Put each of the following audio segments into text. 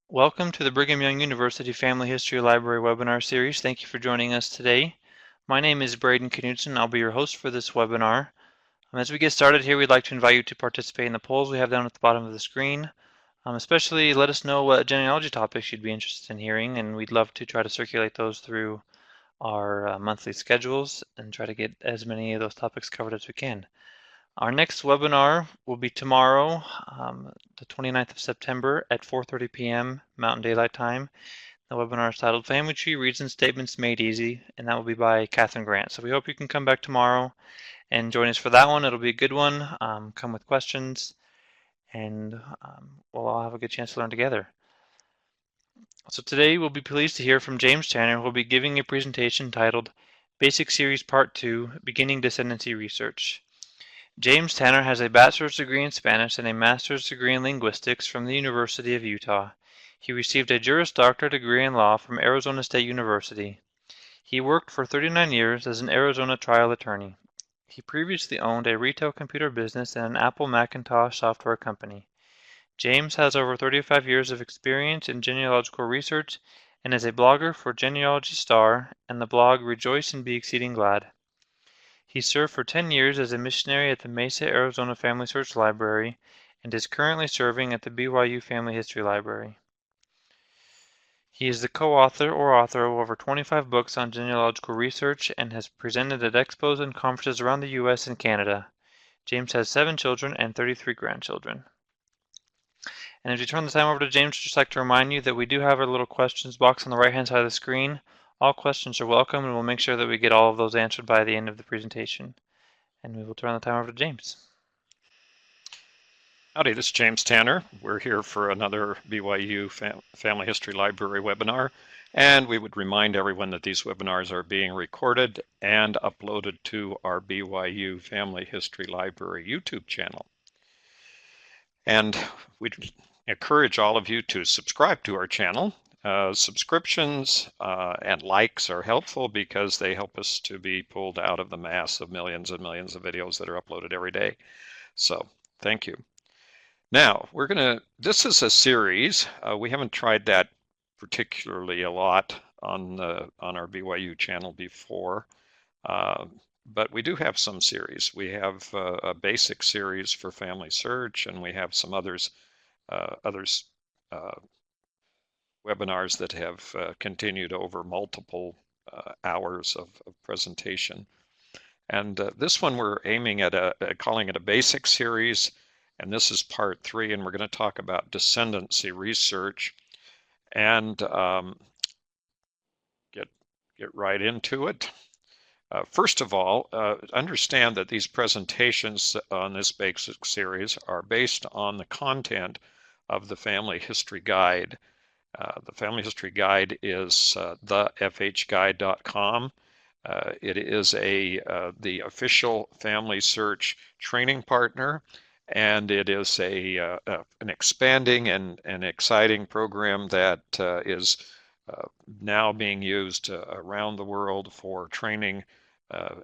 Welcome to the Brigham Young University Family History Library webinar series. Thank you for joining us today. My name is Braden Knudsen. I'll be your host for this webinar. As we get started here, we'd like to invite you to participate in the polls we have down at the bottom of the screen. Especially let us know what genealogy topics you'd be interested in hearing, and we'd love to try to circulate those through our monthly schedules and try to get as many of those topics covered as we can. Our next webinar will be tomorrow, the 29th of September at 4:30 p.m. Mountain Daylight Time. The webinar is titled Family Tree Reasons Statements Made Easy, and that will be by Catherine Grant. So we hope you can come back tomorrow and join us for that one. It'll be a good one. Come with questions, and we'll all have a good chance to learn together. So today we'll be pleased to hear from James Tanner, who will be giving a presentation titled Basic Series Part 2, Beginning Descendancy Research. James Tanner has a bachelor's degree in Spanish and a master's degree in linguistics from the University of Utah. He received a Juris Doctor degree in law from Arizona State University. He worked for 39 years as an Arizona trial attorney. He previously owned a retail computer business and an Apple Macintosh software company. James has over 35 years of experience in genealogical research and is a blogger for Genealogy Star and the blog Rejoice and Be Exceeding Glad. He served for 10 years as a missionary at the Mesa, Arizona FamilySearch Library and is currently serving at the BYU Family History Library. He is the co-author or author of over 25 books on genealogical research and has presented at expos and conferences around the U.S. and Canada. James has 7 children and 33 grandchildren. And as we turn the time over to James, I'd just like to remind you that we do have a little questions box on the right-hand side of the screen. All questions are welcome, and we'll make sure that we get all of those answered by the end of the presentation. And we will turn the time over to James. Howdy, this is James Tanner. We're here for another BYU Family History Library webinar, and we would remind everyone that these webinars are being recorded and uploaded to our BYU Family History Library YouTube channel. And we'd encourage all of you to subscribe to our channel. Subscriptions and likes are helpful because they help us to be pulled out of the mass of millions and millions of videos that are uploaded every day. So thank you. Now, this is a series. We haven't tried that particularly a lot on our BYU channel before, but we do have some series. We have a basic series for FamilySearch, and we have some others webinars that have continued over multiple hours of presentation. And this one we're aiming at calling it a basic series, and this is part 3, and we're going to talk about descendancy research and get right into it. First of all, understand that these presentations on this basic series are based on the content of the Family History Guide. The Family History Guide is thefhguide.com. It is the official FamilySearch training partner, and it is an expanding and exciting program that is now being used around the world for training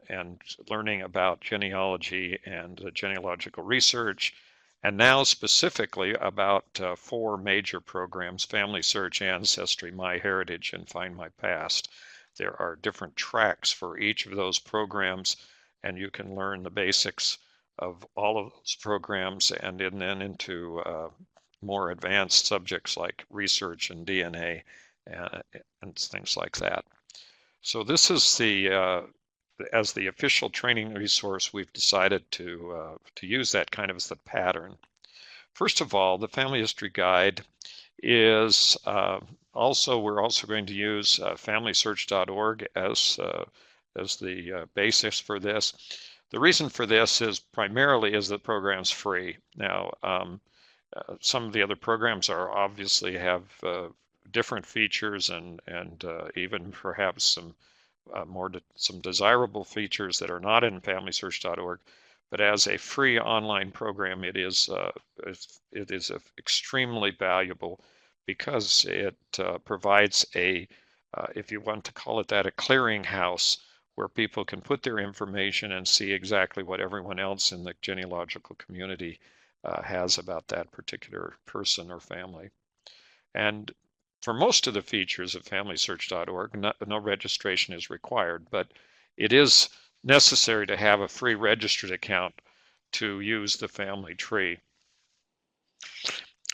and learning about genealogy and genealogical research, and now specifically about 4 major programs: FamilySearch, Ancestry, MyHeritage, and Find My Past. There are different tracks for each of those programs, and you can learn the basics of all of those programs and then into more advanced subjects like research and DNA and things like that. So this is as the official training resource, we've decided to use that kind of as the pattern. First of all, the Family History Guide is we're also going to use FamilySearch.org as the basis for this. The reason for this is primarily the program's free. Now, some of the other programs obviously have different features and even perhaps some desirable features that are not in FamilySearch.org. But as a free online program, it is extremely valuable because it provides if you want to call it that, a clearinghouse where people can put their information and see exactly what everyone else in the genealogical community has about that particular person or family. And for most of the features of FamilySearch.org, no registration is required, but it is necessary to have a free registered account to use the family tree.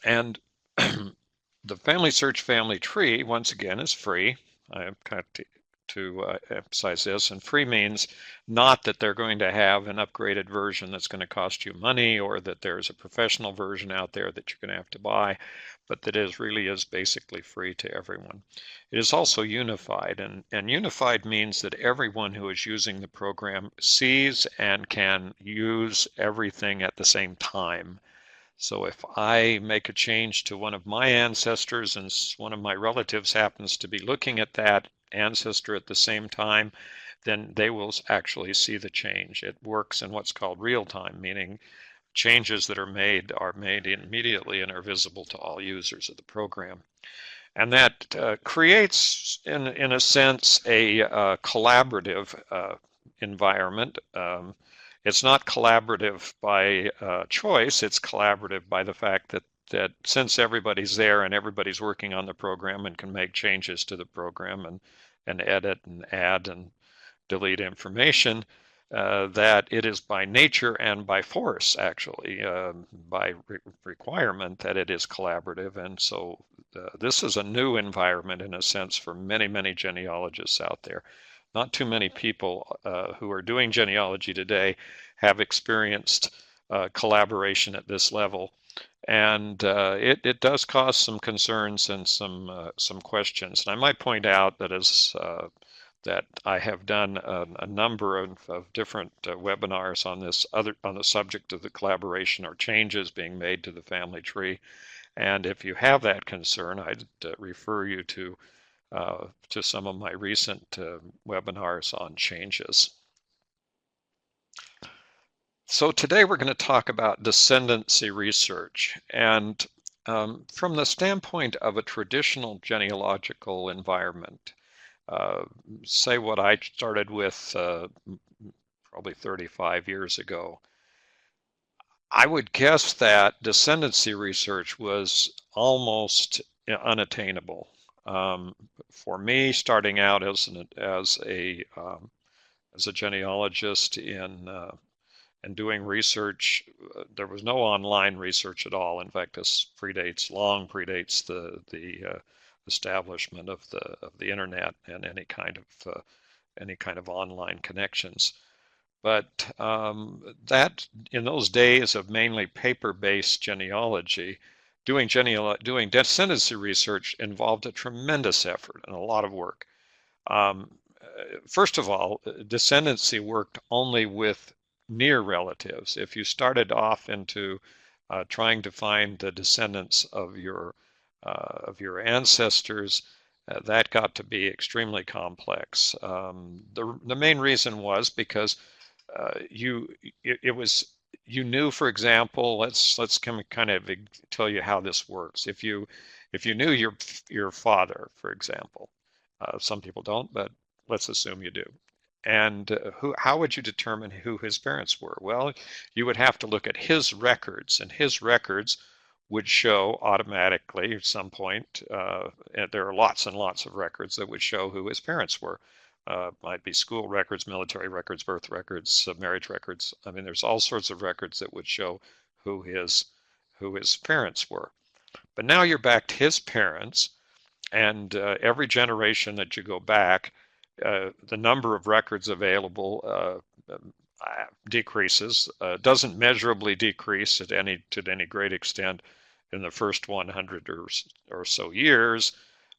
And the FamilySearch family tree, once again, is free. I've got to emphasize this. And free means not that they're going to have an upgraded version that's going to cost you money, or that there's a professional version out there that you're going to have to buy, but that it really is basically free to everyone. It is also unified, and unified means that everyone who is using the program sees and can use everything at the same time. So if I make a change to one of my ancestors and one of my relatives happens to be looking at that ancestor at the same time, then they will actually see the change. It works in what's called real time, meaning changes that are made immediately and are visible to all users of the program. And that creates, in a sense, a collaborative environment. It's not collaborative by choice, it's collaborative by the fact that since everybody's there and everybody's working on the program and can make changes to the program and edit and add and delete information, that it is by nature and by force, actually, by requirement, that it is collaborative. And so this is a new environment, in a sense, for many, many genealogists out there. Not too many people who are doing genealogy today have experienced collaboration at this level. And it does cause some concerns and some questions. And I might point out that that I have done a number of different webinars on the subject of the collaboration or changes being made to the family tree. And if you have that concern, I'd refer you to some of my recent webinars on changes. So today we're going to talk about descendancy research, and from the standpoint of a traditional genealogical environment, say what I started with probably 35 years ago, I would guess that descendancy research was almost unattainable. For me, starting out as a genealogist and doing research, there was no online research at all. In fact, this long predates the establishment of the internet and any kind of online connections. But that in those days of mainly paper-based genealogy, doing descendancy research involved a tremendous effort and a lot of work. First of all, descendancy worked only with near relatives. If you started off into trying to find the descendants of your ancestors, that got to be extremely complex. The main reason was because you knew, for example, let's kind of tell you how this works. If you knew your father, for example, some people don't, but let's assume you do. And how would you determine who his parents were? Well, you would have to look at his records, and his records would show automatically at some point. There are lots and lots of records that would show who his parents were. Might be school records, military records, birth records, marriage records. I mean, there's all sorts of records that would show who his parents were. But now you're back to his parents, and every generation that you go back, the number of records available decreases. Doesn't measurably decrease to any great extent in the first 100 or so years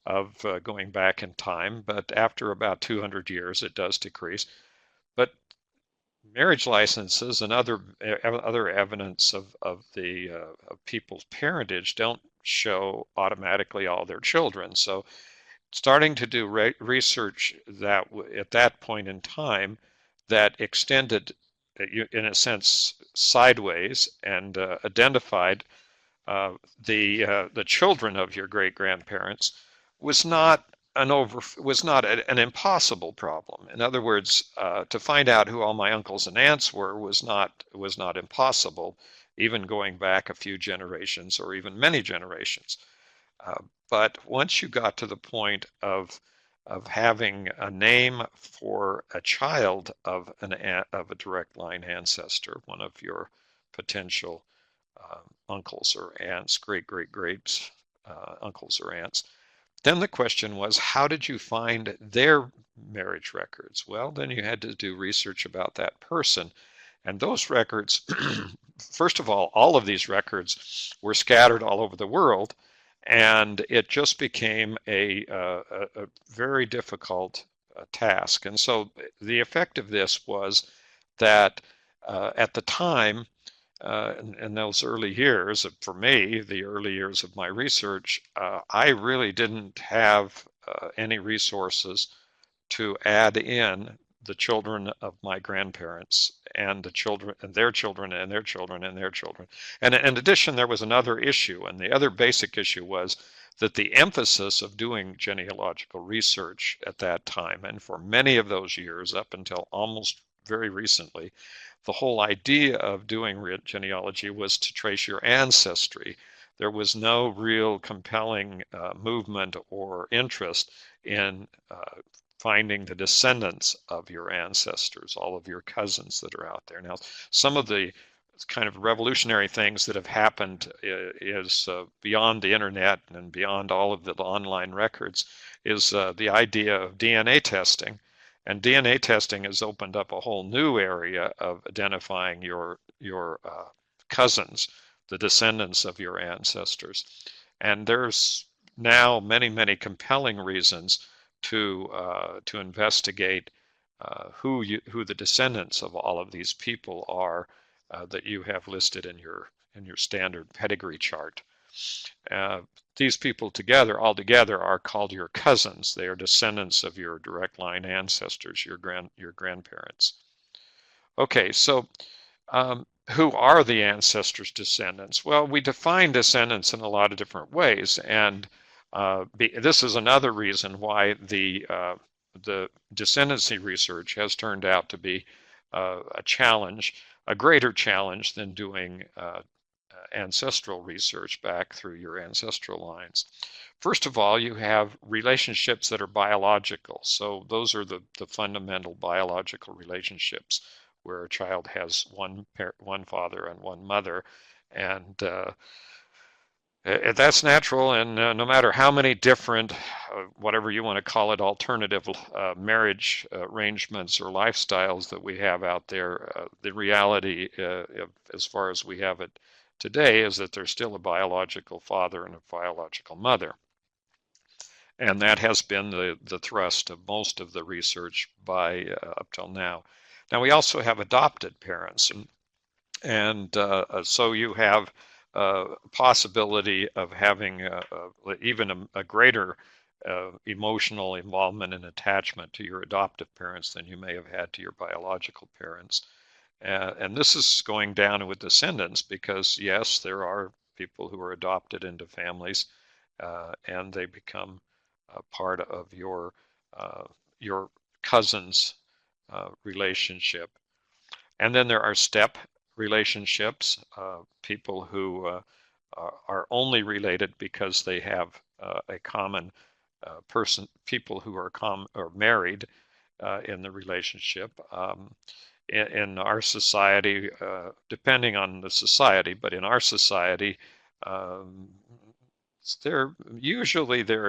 of going back in time, but after about 200 years it does decrease. But marriage licenses and other evidence of people's parentage don't show automatically all their children. So starting to do research that at that point in time that extended, in a sense, sideways and identified the children of your great grandparents was not an impossible problem. In other words, to find out who all my uncles and aunts were was not impossible, even going back a few generations or even many generations. Uh, but once you got to the point of having a name for a child of of a direct line ancestor, one of your potential uncles or aunts, great great greats, uncles or aunts, then the question was, how did you find their marriage records? Well, then you had to do research about that person. And those records, first of all of these records were scattered all over the world, and it just became a very difficult task. And so the effect of this was that at the time, in those early years, for me, the early years of my research, I really didn't have any resources to add in the children of my grandparents and the children and their children and their children and their children. And in addition, there was another issue, and the other basic issue was that the emphasis of doing genealogical research at that time, and for many of those years up until almost very recently, the whole idea of doing genealogy was to trace your ancestry. There was no real compelling movement or interest in finding the descendants of your ancestors, all of your cousins that are out there. Now, some of the kind of revolutionary things that have happened is beyond the internet and beyond all of the online records is the idea of DNA testing. And DNA testing has opened up a whole new area of identifying your cousins, the descendants of your ancestors. And there's now many compelling reasons to investigate who the descendants of all of these people are that you have listed in your standard pedigree chart. Uh, these people all together are called your cousins. They are descendants of your direct line ancestors, your grandparents. Okay, so who are the ancestors' descendants? Well, we define descendants in a lot of different ways, and this is another reason why the descendancy research has turned out to be a challenge, a greater challenge than doing ancestral research back through your ancestral lines. First of all, you have relationships that are biological. So those are the fundamental biological relationships where a child has one father and one mother, and that's natural. And no matter how many different, whatever you want to call it, alternative marriage arrangements or lifestyles that we have out there, the reality, as far as we have it today, is that there's still a biological father and a biological mother. And that has been the thrust of most of the research by up till now. Now, we also have adopted parents, and so you have a possibility of having even a greater emotional involvement and attachment to your adoptive parents than you may have had to your biological parents. And this is going down with descendants because, yes, there are people who are adopted into families and they become part of your cousin's relationship. And then there are step relationships, people who are only related because they have a common person, people who are married in the relationship. In our society, depending on the society, but in our society, um, there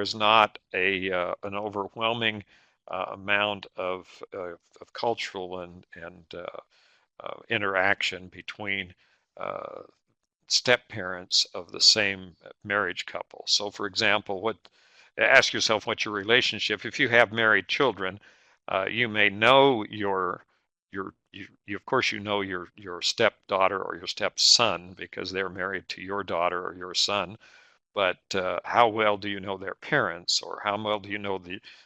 is not an overwhelming amount of cultural and interaction between step parents of the same marriage couple. So, for example, ask yourself what's your relationship. If you have married children, you may know you of course you know your stepdaughter or your stepson because they're married to your daughter or your son. But how well do you know their parents, or how well do you know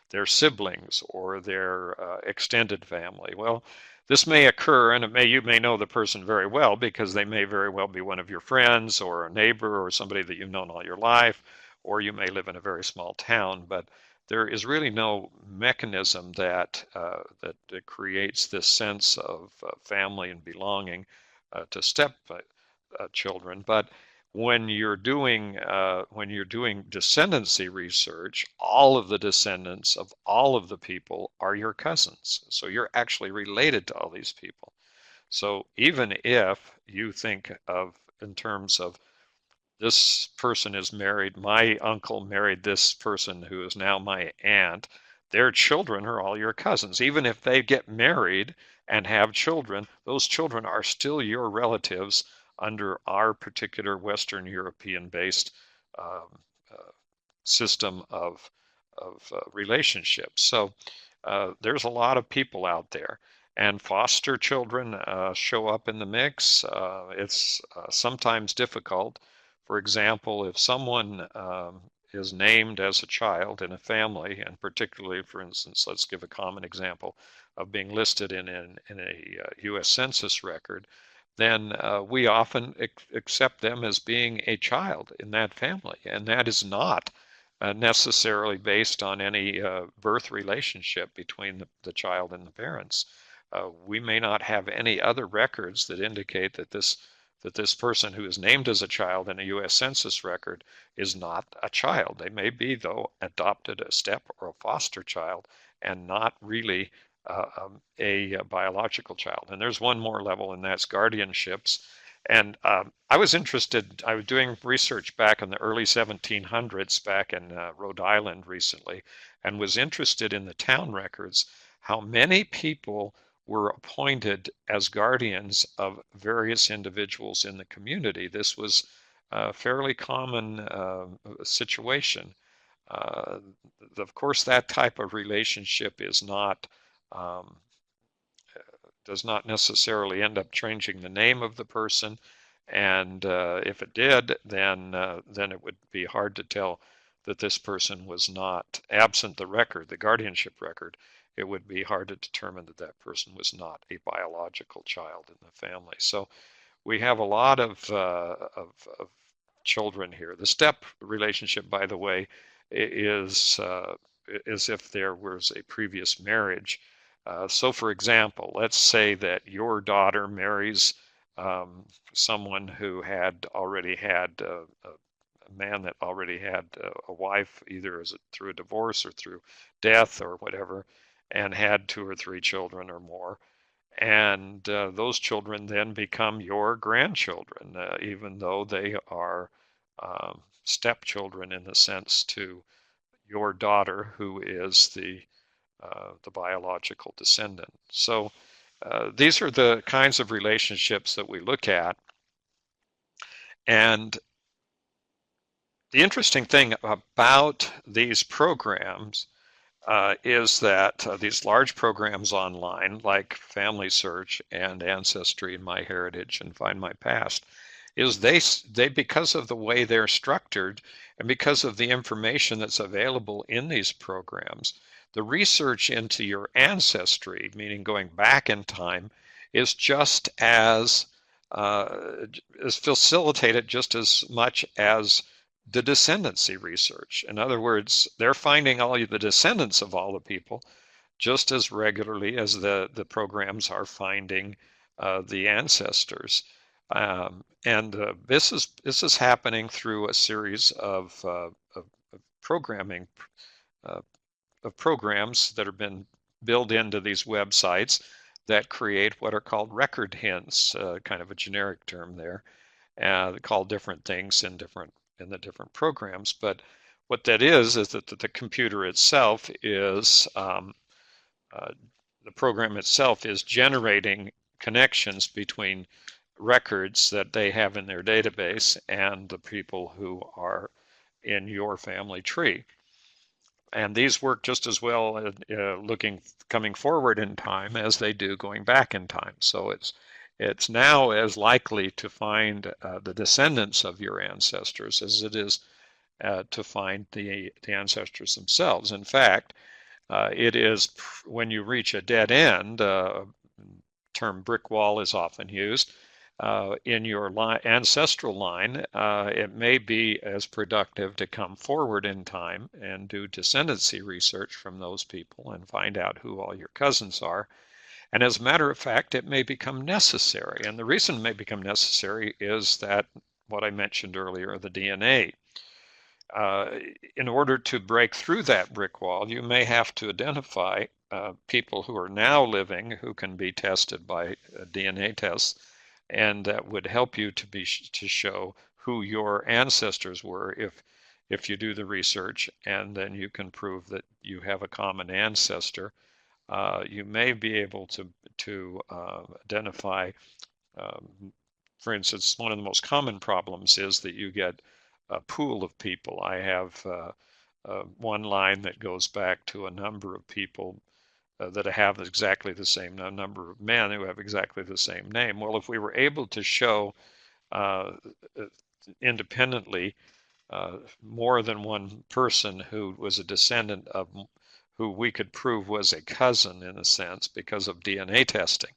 their siblings or their extended family? Well, this may occur, and you may know the person very well because they may very well be one of your friends or a neighbor or somebody that you've known all your life, or you may live in a very small town. But there is really no mechanism that creates this sense of family and belonging to step children. But when you're doing descendancy research, all of the descendants of all of the people are your cousins. So you're actually related to all these people. So even if you think of in terms of this person is married, my uncle married this person who is now my aunt, their children are all your cousins. Even if they get married and have children, those children are still your relatives under our particular Western European based um, uh, system of relationships. So there's a lot of people out there, and foster children show up in the mix. It's sometimes difficult. For example, if someone is named as a child in a family, and particularly, for instance, let's give a common example of being listed in a U.S. Census record, then we often accept them as being a child in that family, and that is not necessarily based on any birth relationship between the child and the parents. We may not have any other records that indicate that this person who is named as a child in a U.S. Census record is not a child. They may be, though, adopted a step or a foster child and not really a biological child. And there's one more level, and that's guardianships. And I was doing research back in the early 1700s, back in Rhode Island recently, and was interested in the town records, how many people were appointed as guardians of various individuals in the community. This was a fairly common situation. Uh, of course, that type of relationship is not um, does not necessarily end up changing the name of the person, and if it did, then it would be hard to tell that this person was not absent the record, the guardianship record. It would be hard to determine that that person was not a biological child in the family. So we have a lot of children here. The step relationship, by the way, is as if there was a previous marriage. So, for example, let's say that your daughter marries someone who had already had a man that already had a wife, either as through a divorce or through death or whatever, and had 2 or 3 children or more. And those children then become your grandchildren, even though they are stepchildren in the sense to your daughter, who is the biological descendant. So these are the kinds of relationships that we look at. And the interesting thing about these programs is that these large programs online, like FamilySearch and Ancestry and MyHeritage and Find My Past, is they because of the way they're structured and because of the information that's available in these programs, the research into your ancestry, meaning going back in time, is just as is facilitated just as much as the descendancy research. In other words, they're finding all the descendants of all the people just as regularly as the programs are finding the ancestors. And this is happening through a series of programming of programs that have been built into these websites that create what are called record hints, kind of a generic term there, called different things in the different programs. But what that is that the computer itself is the program itself is generating connections between records that they have in their database and the people who are in your family tree. And these work just as well coming forward in time as they do going back in time. So it's now as likely to find the descendants of your ancestors as it is to find the ancestors themselves. In fact, it is when you reach a dead end, term brick wall is often used, in your ancestral line, it may be as productive to come forward in time and do descendancy research from those people and find out who all your cousins are. And as a matter of fact, it may become necessary. And the reason it may become necessary is that what I mentioned earlier, the DNA. In order to break through that brick wall, you may have to identify people who are now living who can be tested by DNA tests, and that would help you to show who your ancestors were if you do the research, and then you can prove that you have a common ancestor. You may be able to identify, for instance, one of the most common problems is that you get a pool of people. I have one line that goes back to a number of people that have exactly the same number of men who have exactly the same name. Well, if we were able to show uh, independently more than one person who was a descendant of who we could prove was a cousin in a sense because of DNA testing,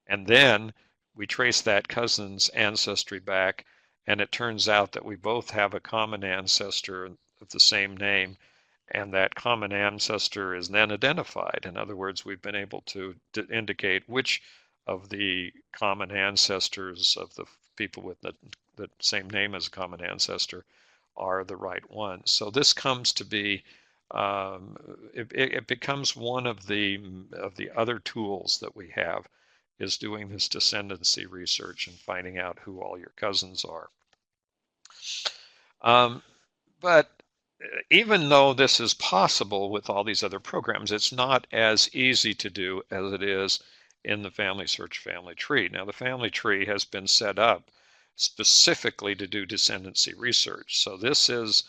and then we trace that cousin's ancestry back, and it turns out that we both have a common ancestor of the same name, and that common ancestor is then identified. In other words, we've been able to indicate which of the common ancestors of the people with the same name as a common ancestor are the right ones. So this comes to be it becomes one of the other tools that we have, is doing this descendancy research and finding out who all your cousins are. But even though this is possible with all these other programs, it's not as easy to do as it is in the FamilySearch family tree. Now, the family tree has been set up specifically to do descendancy research. So this is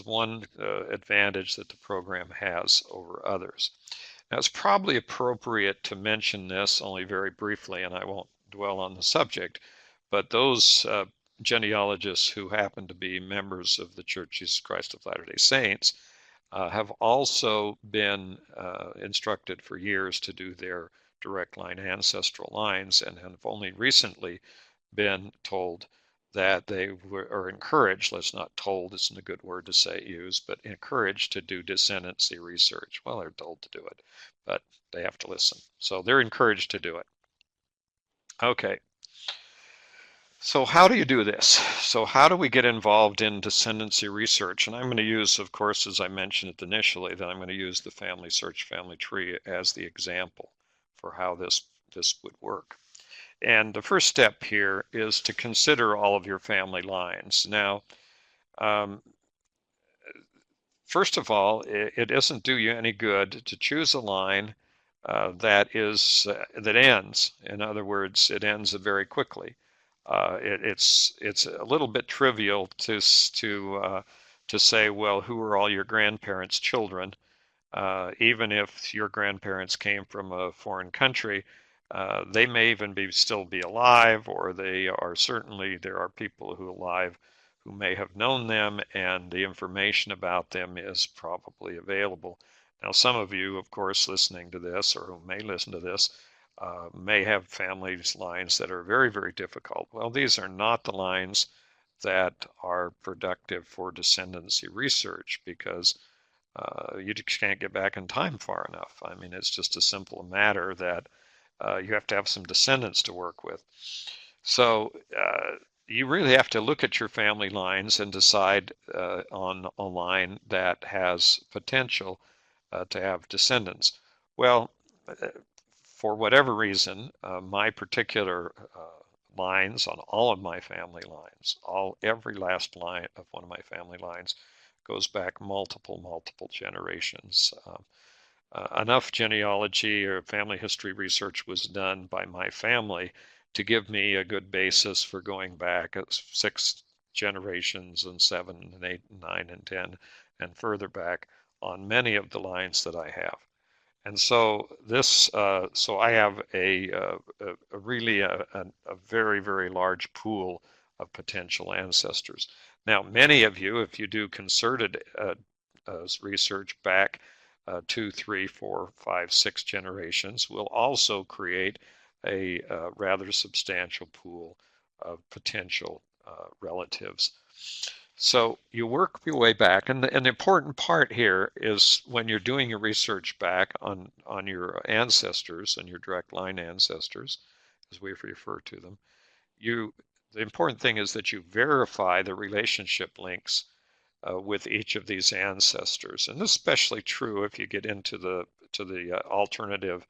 one advantage that the program has over others. Now, it's probably appropriate to mention this only very briefly, and I won't dwell on the subject, but those genealogists who happen to be members of the Church of Jesus Christ of Latter-day Saints have also been instructed for years to do their direct line ancestral lines, and have only recently been told that they are encouraged, let's not told, isn't a good word to say use, but encouraged to do descendancy research. Well, they're told to do it, but they have to listen. So they're encouraged to do it. Okay. So how do you do this? So how do we get involved in descendancy research? And I'm going to use, of course, as I mentioned it initially, that I'm going to use the FamilySearch family tree as the example for how this would work. And the first step here is to consider all of your family lines. Now, first of all, it doesn't do you any good to choose a line that ends. In other words, it ends very quickly. It's a little bit trivial to say, well, who are all your grandparents' children? Even if your grandparents came from a foreign country, they may even still be alive, or there are people who are alive who may have known them, and the information about them is probably available. Now, some of you, of course, listening to this, or who may listen to this, may have family lines that are very, very difficult. Well, these are not the lines that are productive for descendancy research, because you just can't get back in time far enough. I mean, it's just a simple matter that you have to have some descendants to work with. So you really have to look at your family lines and decide on a line that has potential to have descendants. Well, for whatever reason, my particular lines on all of my family lines, every last line of one of my family lines goes back multiple generations. Enough genealogy or family history research was done by my family to give me a good basis for going back 6 generations and 7 and 8 and 9 and 10 and further back on many of the lines that I have. And so so I have a really a very, very large pool of potential ancestors. Now, many of you, if you do concerted research back 2, 3, 4, 5, 6 generations, will also create a rather substantial pool of potential relatives. So you work your way back, and the important part here is when you're doing your research back on your ancestors and your direct line ancestors, as we refer to them, you the important thing is that you verify the relationship links with each of these ancestors. And this is especially true if you get into the alternative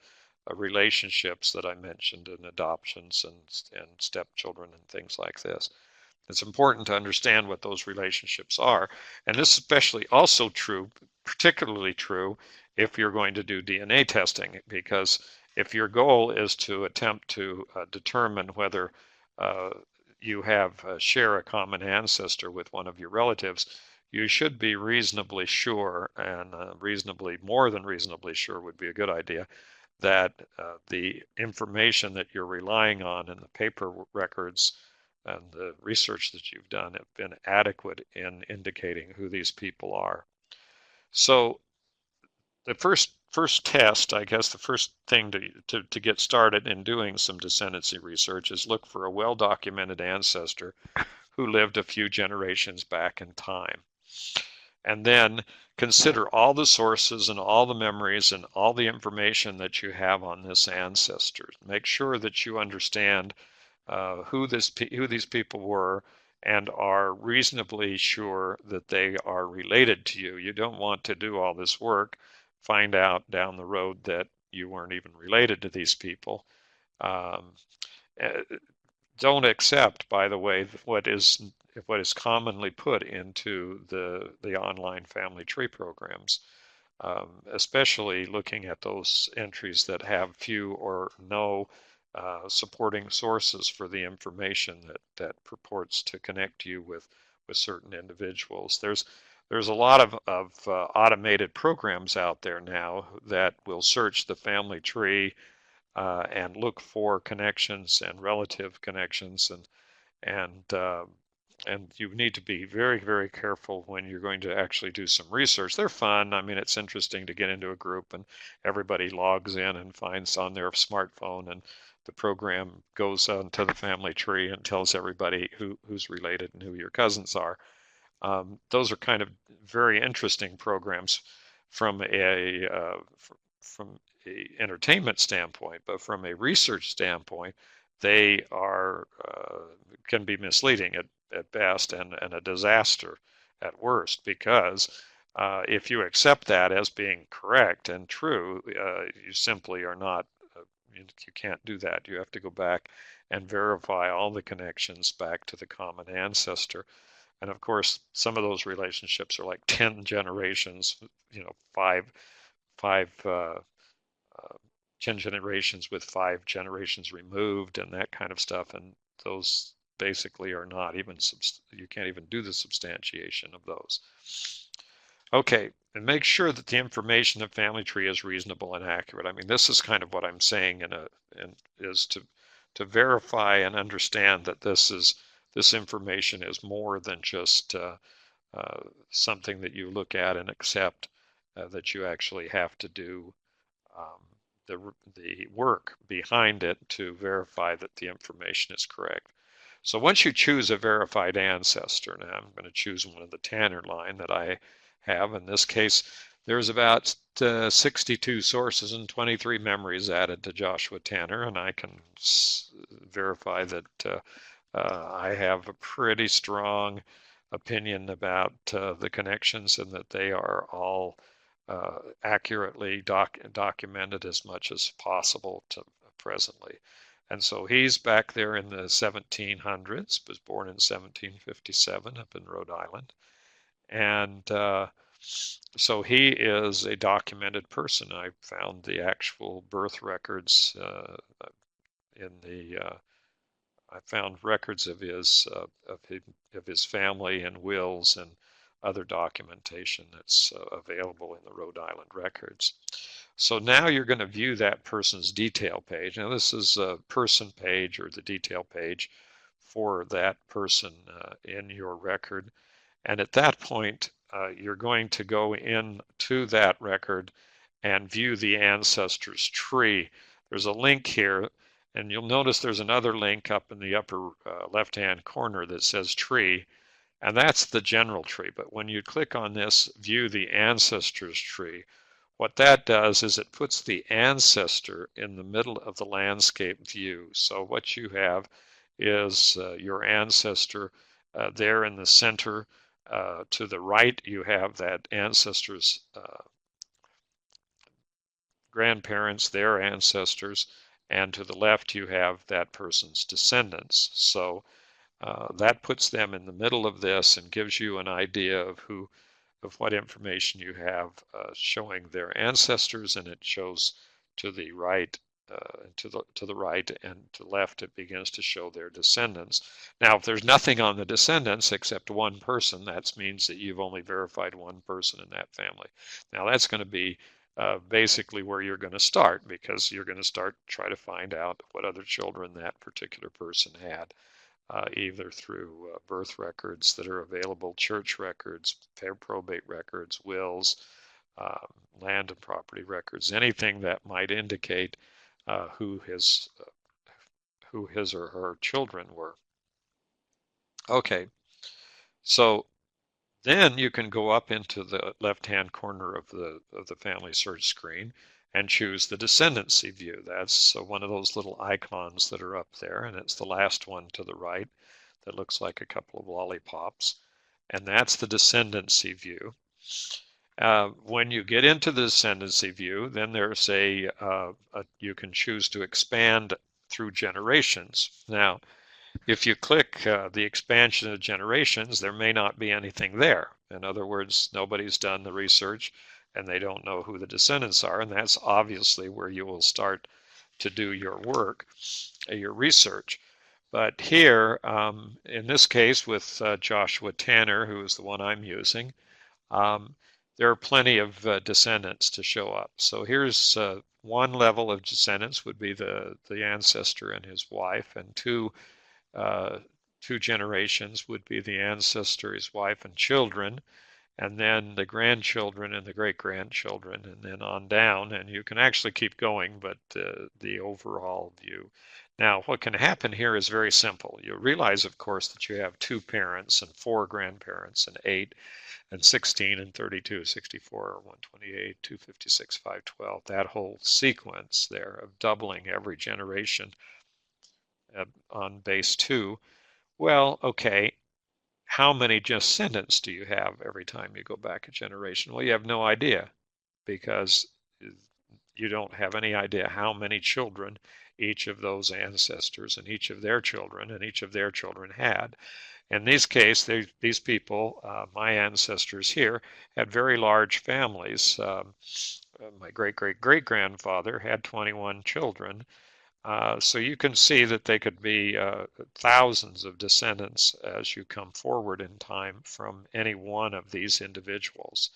relationships that I mentioned in adoptions and stepchildren and things like this. It's important to understand what those relationships are. And this is especially also true, particularly true, if you're going to do DNA testing, because if your goal is to attempt to determine whether you have share a common ancestor with one of your relatives, you should be reasonably sure, and reasonably, more than reasonably sure would be a good idea, that the information that you're relying on in the paper records and the research that you've done have been adequate in indicating who these people are. So the first test, I guess the first thing to get started in doing some descendancy research is look for a well-documented ancestor who lived a few generations back in time. And then consider all the sources and all the memories and all the information that you have on this ancestor. Make sure that you understand who these people were and are reasonably sure that they are related to you. You don't want to do all this work, find out down the road that you weren't even related to these people. Um, don't accept, by the way, what is commonly put into the online family tree programs, especially looking at those entries that have few or no supporting sources for the information that purports to connect you with certain individuals. There's a lot of automated programs out there now that will search the family tree and look for connections and relative connections, and you need to be very, very careful when you're going to actually do some research. They're fun. I mean, it's interesting to get into a group and everybody logs in and finds on their smartphone, and the program goes onto the family tree and tells everybody who's related and who your cousins are. Those are kind of very interesting programs from from a entertainment standpoint, but from a research standpoint, they are can be misleading at best and a disaster at worst, because if you accept that as being correct and true, you simply are not, you can't do that. You have to go back and verify all the connections back to the common ancestor. And of course, some of those relationships are like 10 generations, five 10 generations with 5 generations removed and that kind of stuff. And those basically are not even, you can't even do the substantiation of those. Okay, and make sure that the information in the family tree is reasonable and accurate. I mean, this is kind of what I'm saying is to verify and understand that this information is more than just something that you look at and accept, that you actually have to do the work behind it to verify that the information is correct. So once you choose a verified ancestor, now I'm going to choose one of the Tanner line that I have. In this case, there's about 62 sources and 23 memories added to Joshua Tanner, and I can verify that I have a pretty strong opinion about the connections and that they are all accurately documented as much as possible to presently. And so he's back there in the 1700s, was born in 1757 up in Rhode Island. And so he is a documented person. I found the actual birth records I found records of his family and wills and other documentation that's available in the Rhode Island records. So now you're going to view that person's detail page. Now this is a person page, or the detail page for that person in your record. And at that point, you're going to go into that record and view the ancestors tree. There's a link here, and you'll notice there's another link up in the upper left-hand corner that says tree. And that's the general tree. But when you click on this, view the ancestors tree, what that does is it puts the ancestor in the middle of the landscape view. So what you have is your ancestor there in the center. To the right, you have that ancestor's grandparents, their ancestors, and to the left, you have that person's descendants. So that puts them in the middle of this and gives you an idea of what information you have showing their ancestors, and it shows to the right, to the right and to the left, it begins to show their descendants. Now, if there's nothing on the descendants except one person, that means that you've only verified one person in that family. Now, that's going to be basically where you're going to start, because you're going to start try to find out what other children that particular person had. Either through birth records that are available, church records, probate records, wills, um, land and property records, anything that might indicate who his or her children were. Okay, so then you can go up into the left-hand corner of the Family Search screen and choose the Descendancy View. That's one of those little icons that are up there, and it's the last one to the right that looks like a couple of lollipops, and that's the Descendancy View. When you get into the Descendancy View, then there's you can choose to expand through generations. Now, if you click the expansion of generations, there may not be anything there. In other words, nobody's done the research and they don't know who the descendants are, and that's obviously where you will start to do your work, your research. But here, in this case with Joshua Tanner, who is the one I'm using, um, there are plenty of descendants to show up. So here's one level of descendants would be the ancestor and his wife, and uh, two generations would be the ancestor, his wife, and children, and then the grandchildren and the great-grandchildren, and then on down. And you can actually keep going, but the overall view. Now, what can happen here is very simple. You realize, of course, that you have 2 parents and 4 grandparents and 8 and 16 and 32, 64, 128, 256, 512, that whole sequence there of doubling every generation on base 2. Well, okay, how many descendants do you have every time you go back a generation? Well, you have no idea, because you don't have any idea how many children each of those ancestors and each of their children and each of their children had. In this case, these people, my ancestors here, had very large families. My great-great-great-grandfather had 21 children. So you can see that they could be thousands of descendants as you come forward in time from any one of these individuals.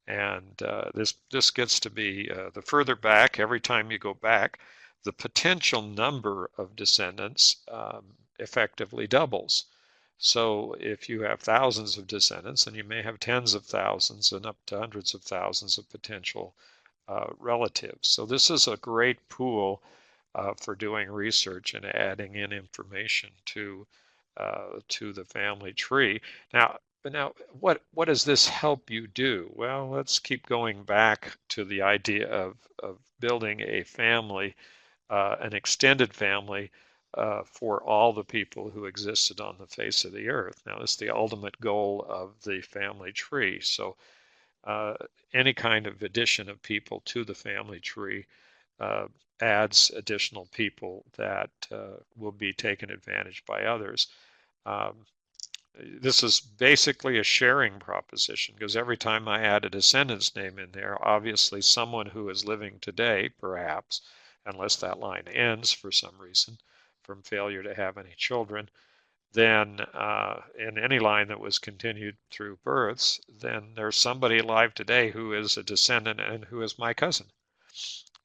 And this gets to be the further back, every time you go back, the potential number of descendants effectively doubles. So if you have thousands of descendants, then you may have tens of thousands and up to hundreds of thousands of potential relatives. So this is a great pool for doing research and adding in information to the family tree. Now, what does this help you do? Well, let's keep going back to the idea of building a family, an extended family for all the people who existed on the face of the earth. Now, this is the ultimate goal of the family tree. So uh, any kind of addition of people to the family tree uh, adds additional people that will be taken advantage by others. Um, this is basically a sharing proposition, because every time I add a descendant's name in there, obviously someone who is living today, perhaps, unless that line ends for some reason from failure to have any children, then in any line that was continued through births, then there's somebody alive today who is a descendant and who is my cousin.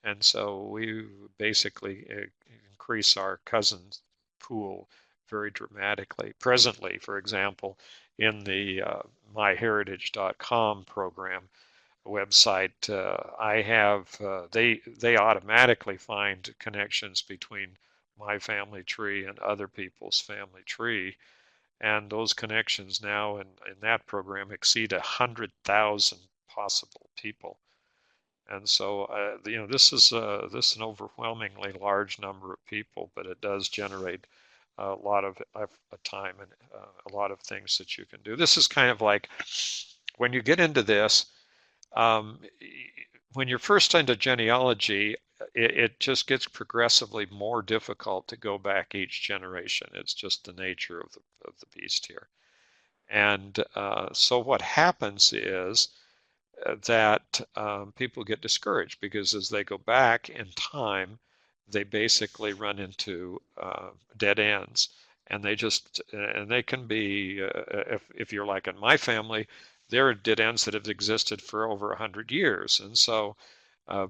And so we basically increase our cousins pool very dramatically. Presently, for example, in the myheritage.com program website, I have they automatically find connections between my family tree and other people's family tree, and those connections now in that program exceed 100,000 possible people. And so, this is an overwhelmingly large number of people, but it does generate a lot of time and a lot of things that you can do. This is kind of like when you get into this, um, when you're first into genealogy, it just gets progressively more difficult to go back each generation. It's just the nature of the beast here. And so what happens is that people get discouraged because as they go back in time, they basically run into dead ends, and they can be if you're like in my family, there are dead ends that have existed for over 100 years, and so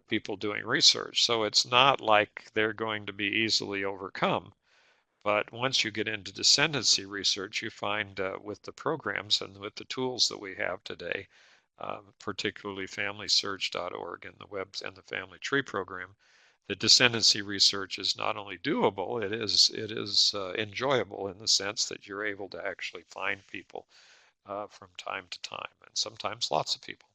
people doing research. So it's not like they're going to be easily overcome. But once you get into descendancy research, you find with the programs and with the tools that we have today, particularly FamilySearch.org and the web and the Family Tree program, the descendancy research is not only doable, it is enjoyable in the sense that you're able to actually find people from time to time, and sometimes lots of people.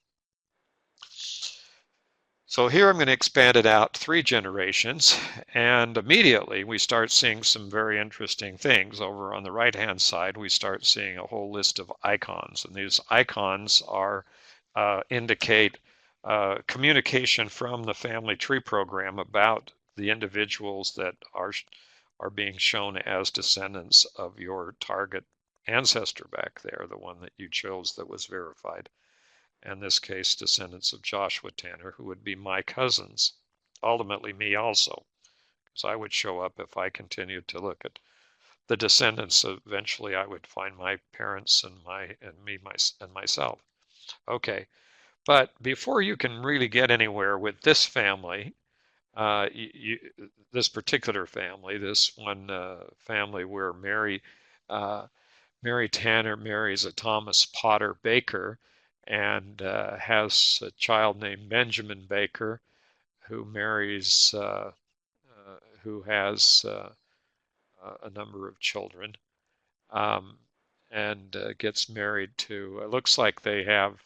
So here I'm going to expand it out 3 generations, and immediately we start seeing some very interesting things. Over on the right-hand side, we start seeing a whole list of icons, and these icons are indicate communication from the family tree program about the individuals that are being shown as descendants of your target ancestor back there, the one that you chose that was verified. In this case, descendants of Joshua Tanner, who would be my cousins, ultimately me also, because I would show up if I continued to look at the descendants. Eventually, I would find my parents and myself. Okay, but before you can really get anywhere with this family, this particular family, this one family where Mary Tanner marries a Thomas Potter Baker and has a child named Benjamin Baker who marries, who has a number of children, um, and gets married to, looks like they have,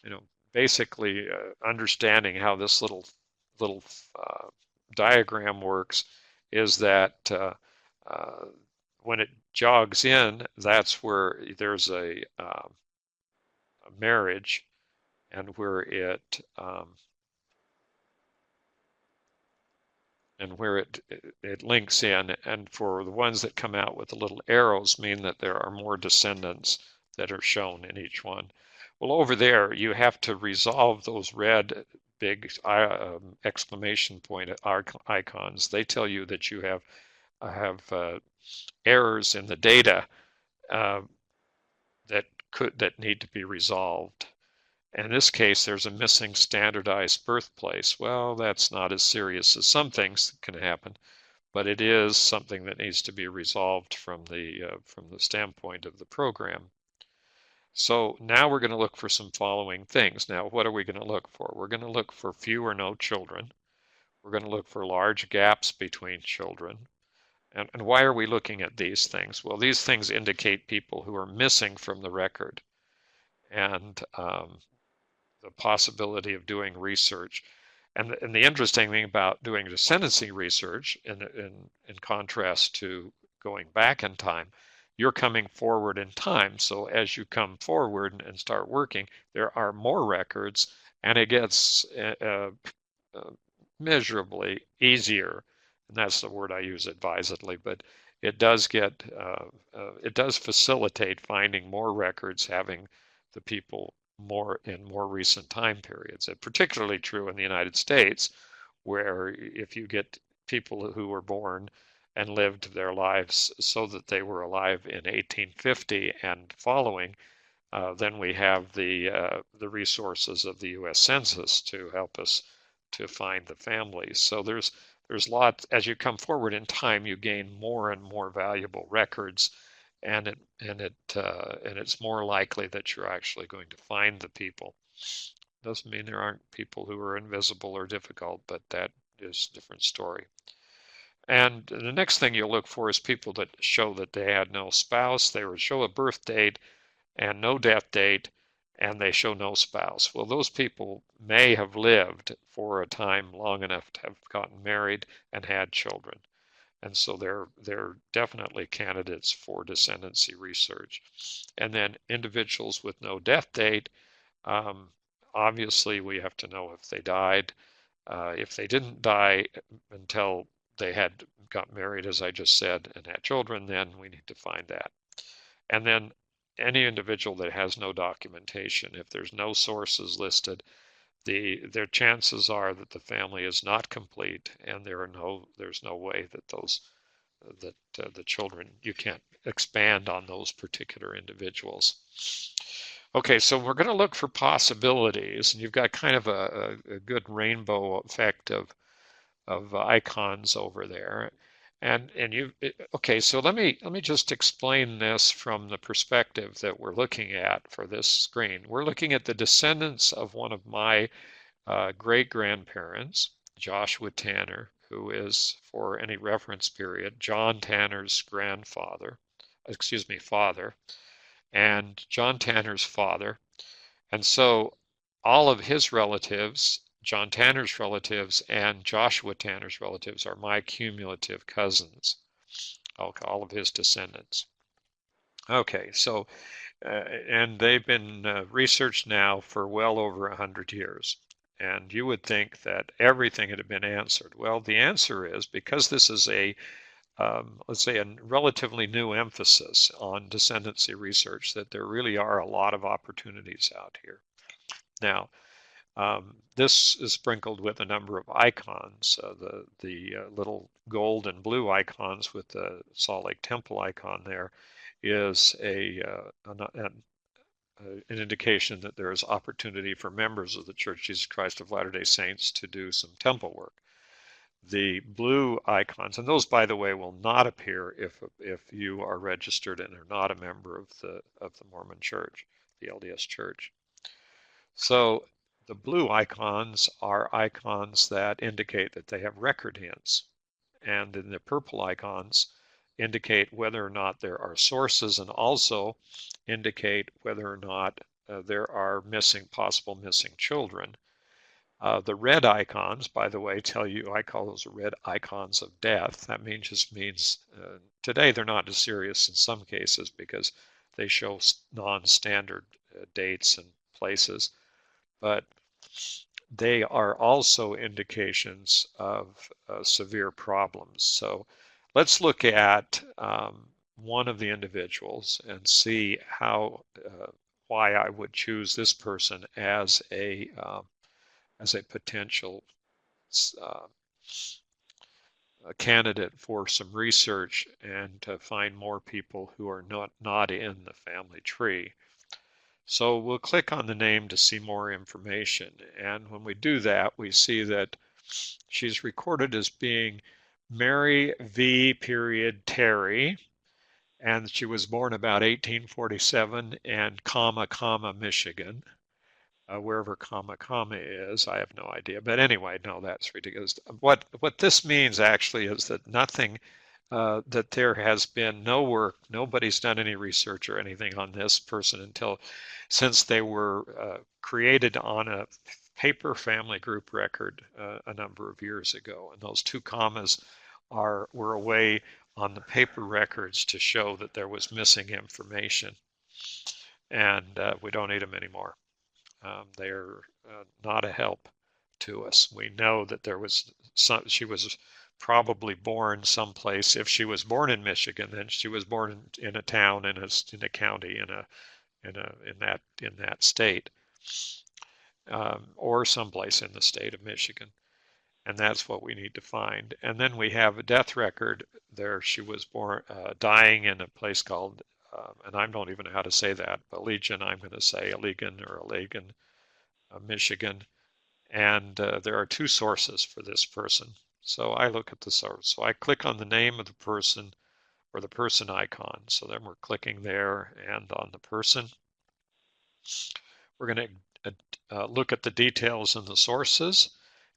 you know, basically understanding how this little diagram works is that uh, when it jogs in, that's where there's a marriage, and where it links in, and for the ones that come out with the little arrows mean that there are more descendants that are shown in each one. Well, over there you have to resolve those red big exclamation point icons. They tell you that you have errors in the data uh, that need to be resolved. In this case, there's a missing standardized birthplace. Well, that's not as serious as some things that can happen, but it is something that needs to be resolved from the standpoint of the program. So now we're going to look for some following things. Now, what are we going to look for? We're going to look for few or no children. We're going to look for large gaps between children. And why are we looking at these things? Well, these things indicate people who are missing from the record. And the possibility of doing research. And the interesting thing about doing descendancy research, in contrast to going back in time, you're coming forward in time. So as you come forward and start working, there are more records, and it gets measurably easier. And that's the word I use advisedly, but it does it does facilitate finding more records, having the people in more recent time periods. And particularly true in the United States, where if you get people who were born and lived their lives so that they were alive in 1850 and following, then we have the resources of the U.S. Census to help us to find the families. So there's lots, as you come forward in time, you gain more and more valuable records, and it's more likely that you're actually going to find the people. Doesn't mean there aren't people who are invisible or difficult, but that is a different story. And the next thing you'll look for is people that show that they had no spouse. They would show a birth date and no death date, and they show no spouse. Well, those people may have lived for a time long enough to have gotten married and had children. And so they're definitely candidates for descendancy research. And then individuals with no death date, um, obviously we have to know if they died. If they didn't die until they had got married, as I just said, and had children, then we need to find that. And then any individual that has no documentation, if there's no sources listed, their chances are that the family is not complete, and there's no way that the children, you can't expand on those particular individuals. Okay, so we're going to look for possibilities, and you've got kind of a good rainbow effect of icons over there. And you okay, so let me just explain this from the perspective that we're looking at for this screen. We're looking at the descendants of one of my great-grandparents, Joshua Tanner, who is, for any reference period, John Tanner's grandfather, excuse me, father, and John Tanner's father. And so all of his relatives, John Tanner's relatives and Joshua Tanner's relatives, are my cumulative cousins, all of his descendants. Okay, so, and they've been researched now for well over 100 years. And you would think that everything had been answered. Well, the answer is, because this is let's say, a relatively new emphasis on descendancy research, that there really are a lot of opportunities out here. Now, this is sprinkled with a number of icons. The little gold and blue icons with the Salt Lake Temple icon there is an indication that there is opportunity for members of the Church of Jesus Christ of Latter-day Saints to do some temple work. The blue icons, and those, by the way, will not appear if you are registered and are not a member of the Mormon Church, the LDS Church. So the blue icons are icons that indicate that they have record hints, and then the purple icons indicate whether or not there are sources, and also indicate whether or not there are possible missing children. The red icons, by the way, tell you, I call those red icons of death. That just means today they're not as serious in some cases because they show non-standard dates and places, but they are also indications of severe problems. So let's look at one of the individuals and see why I would choose this person as a potential uh, candidate for some research and to find more people who are not in the family tree. So we'll click on the name to see more information. And when we do that, we see that she's recorded as being Mary V. Terry, and she was born about 1847 in Michigan. Wherever is, I have no idea. But anyway, no, that's ridiculous. What this means actually is that that there has been no work, nobody's done any research or anything on this person since they were created on a paper family group record a number of years ago. And those two commas were a way on the paper records to show that there was missing information. And we don't need them anymore. They're not a help to us. We know that she was probably born someplace. If she was born in Michigan, then she was born in a town, in a county, in that state, or someplace in the state of Michigan. And that's what we need to find. And then we have a death record there. She was born, dying in a place called, and I don't even know how to say that, but Legion, I'm going to say Allegan or Allegan, Michigan. And there are two sources for this person. So I look at the source. So I click on the name of the person or the person icon. So then we're clicking there and on the person. We're going to look at the details in the sources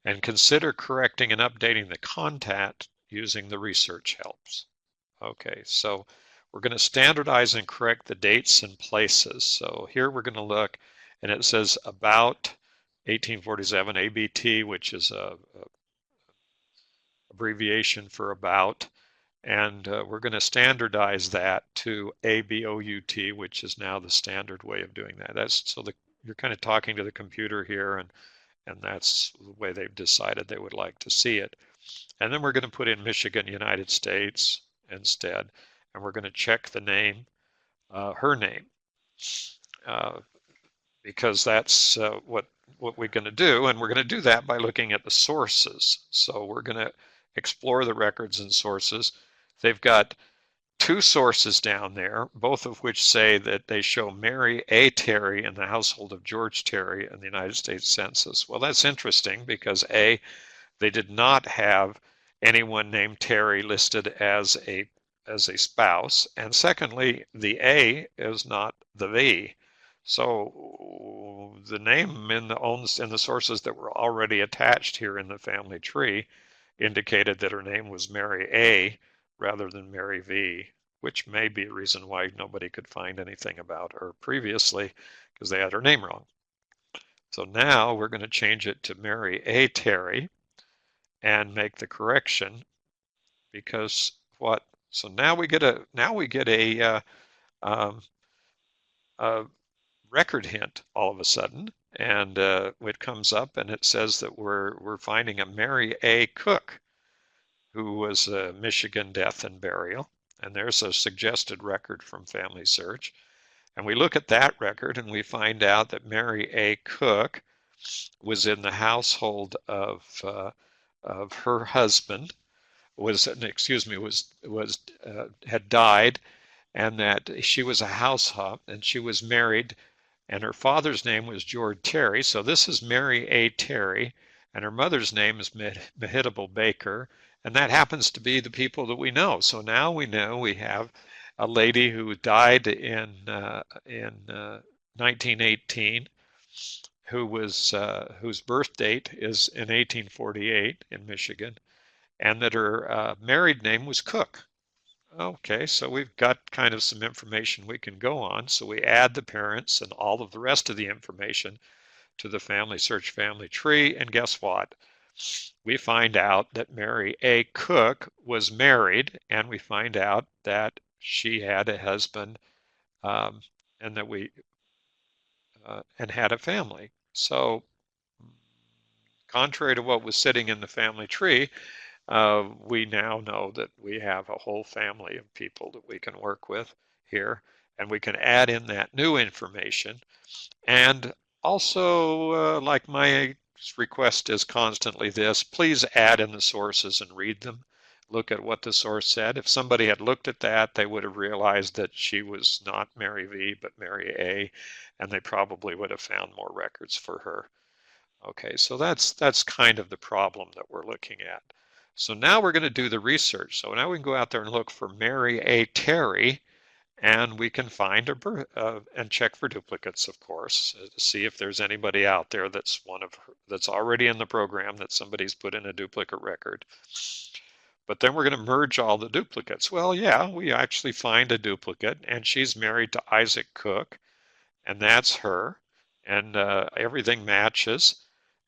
and consider correcting and updating the content using the research helps. Okay, so we're going to standardize and correct the dates and places. So here we're going to look, and it says about 1847, ABT, which is a abbreviation for about. And we're going to standardize that to ABOUT, which is now the standard way of doing that. That's so you're kind of talking to the computer here, and that's the way they've decided they would like to see it. And then we're going to put in Michigan, United States instead, and we're going to check the name, her name, uh, because that's what we're going to do, and we're going to do that by looking at the sources. So we're going to explore the records and sources. They've got two sources down there, both of which say that they show Mary A. Terry in the household of George Terry in the United States Census. Well, that's interesting because A, they did not have anyone named Terry listed as a spouse, and secondly, the A is not the V. So the name in the sources that were already attached here in the family tree indicated that her name was Mary A rather than Mary V, which may be a reason why nobody could find anything about her previously because they had her name wrong. So now we're going to change it to Mary A. Terry and make the correction because what? So now we get um, a record hint all of a sudden, and it comes up and it says that we're finding a Mary A. Cook, who was a Michigan death and burial, and there's a suggested record from FamilySearch, and we look at that record and we find out that Mary A. Cook was in the household of her husband had died, and that she was a housewife and she was married, and her father's name was George Terry. So this is Mary A. Terry, and her mother's name is Mehitable Baker, and that happens to be the people that we know. So now we know we have a lady who died in 1918, whose birth date is in 1848 in Michigan, and that her married name was Cook. Okay, so we've got kind of some information we can go on. So we add the parents and all of the rest of the information to the FamilySearch family tree, and guess what? We find out that Mary A. Cook was married, and we find out that she had a husband, um, and that we and had a family. So, contrary to what was sitting in the family tree, we now know that we have a whole family of people that we can work with here, and we can add in that new information. And also, like my request is constantly this, please add in the sources and read them. Look at what the source said. If somebody had looked at that, they would have realized that she was not Mary V, but Mary A, and they probably would have found more records for her. Okay, so that's kind of the problem that we're looking at. So now we're going to do the research. So now we can go out there and look for Mary A. Terry, and we can find and check for duplicates, of course, to see if there's anybody out there that's already in the program that somebody's put in a duplicate record. But then we're going to merge all the duplicates. Well, yeah, we actually find a duplicate, and she's married to Isaac Cook, and that's her, and everything matches.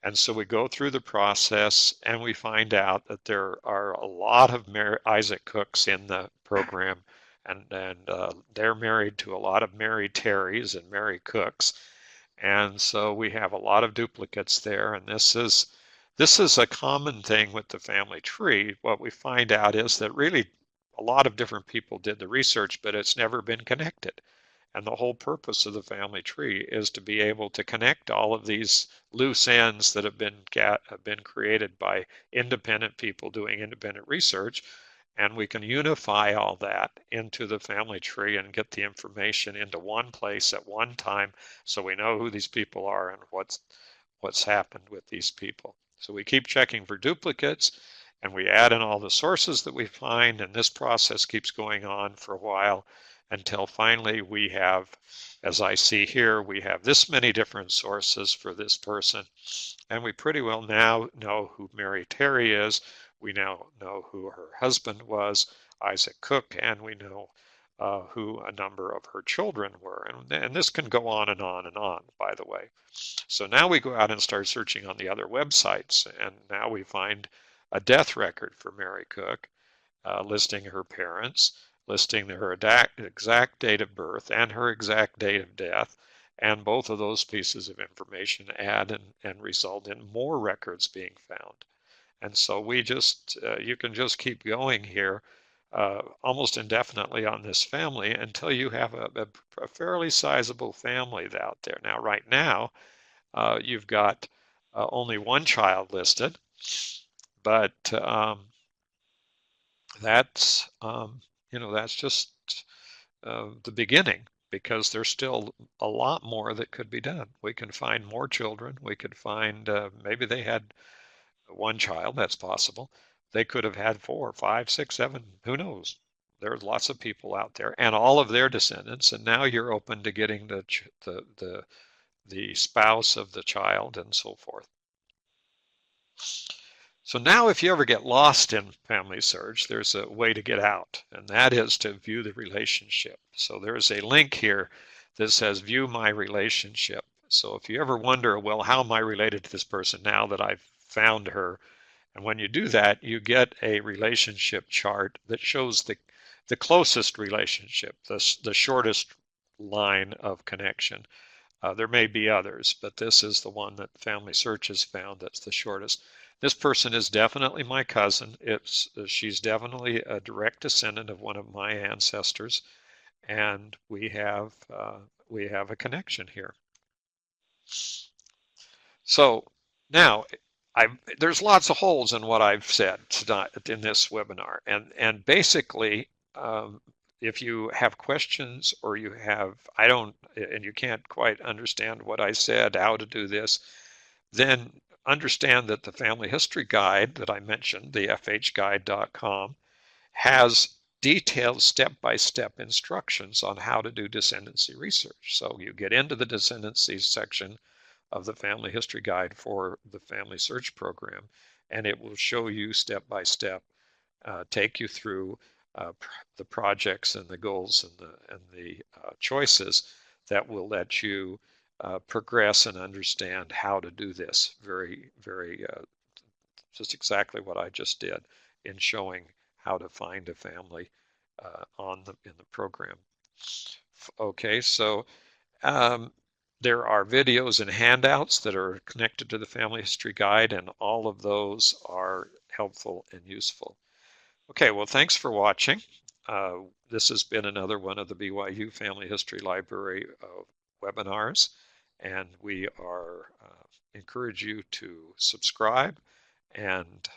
And so we go through the process and we find out that there are a lot of Isaac Cooks in the program, and they're married to a lot of Mary Terrys and Mary Cooks. And so we have a lot of duplicates there, and this is a common thing with the family tree. What we find out is that really a lot of different people did the research, but it's never been connected. And the whole purpose of the family tree is to be able to connect all of these loose ends that have been created by independent people doing independent research, and we can unify all that into the family tree and get the information into one place at one time, so we know who these people are and what's happened with these people. So we keep checking for duplicates, and we add in all the sources that we find, and this process keeps going on for a while until finally we have, as I see here, we have this many different sources for this person, and we pretty well now know who Mary Terry is. We now know who her husband was, Isaac Cook, and we know who a number of her children were. And this can go on and on and on, by the way. So now we go out and start searching on the other websites, and now we find a death record for Mary Cook. listing her parents, listing her exact date of birth and her exact date of death. And both of those pieces of information add and result in more records being found. And so we just, you can just keep going here almost indefinitely on this family until you have a fairly sizable family out there. Now, right now, you've got only one child listed, but that's, that's just the beginning, because there's still a lot more that could be done. We can find more children. We could find maybe they had one child, that's possible. They could have had 4, 5, 6, 7, who knows? There's lots of people out there and all of their descendants, and now you're open to getting the spouse of the child and so forth. So now if you ever get lost in FamilySearch, there's a way to get out, and that is to view the relationship. So there's a link here that says view my relationship. So if you ever wonder, well, how am I related to this person now that I've found her? And when you do that, you get a relationship chart that shows the closest relationship, the shortest line of connection. There may be others, but this is the one that FamilySearch has found that's the shortest. This person is definitely my cousin. She's definitely a direct descendant of one of my ancestors, and we have a connection here. So now there's lots of holes in what I've said tonight in this webinar, and basically, if you have questions or you have and you can't quite understand what I said, how to do this, then understand that the Family History Guide that I mentioned, the fhguide.com, has detailed step-by-step instructions on how to do descendancy research. So you get into the descendancy section of the Family History Guide for the FamilySearch program, and it will show you step-by-step, take you through the projects and the goals and the choices that will let you progress and understand how to do this very, very, just exactly what I just did in showing how to find a family in the program. Okay, so there are videos and handouts that are connected to the Family History Guide, and all of those are helpful and useful. Okay, well, thanks for watching. This has been another one of the BYU Family History Library webinars, and we encourage you to subscribe, and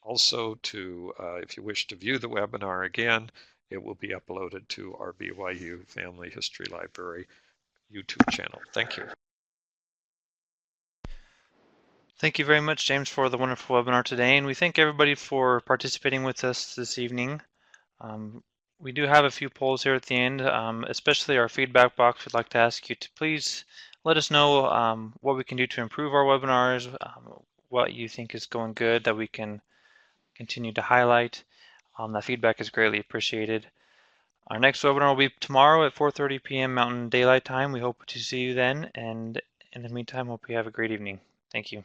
also if you wish to view the webinar again, it will be uploaded to our BYU Family History Library YouTube channel. Thank you. Thank you very much, James, for the wonderful webinar today, and we thank everybody for participating with us this evening. We do have a few polls here at the end, especially our feedback box. We'd like to ask you to please let us know what we can do to improve our webinars, what you think is going good that we can continue to highlight. That feedback is greatly appreciated. Our next webinar will be tomorrow at 4:30 p.m. Mountain Daylight Time. We hope to see you then, and in the meantime, hope you have a great evening. Thank you.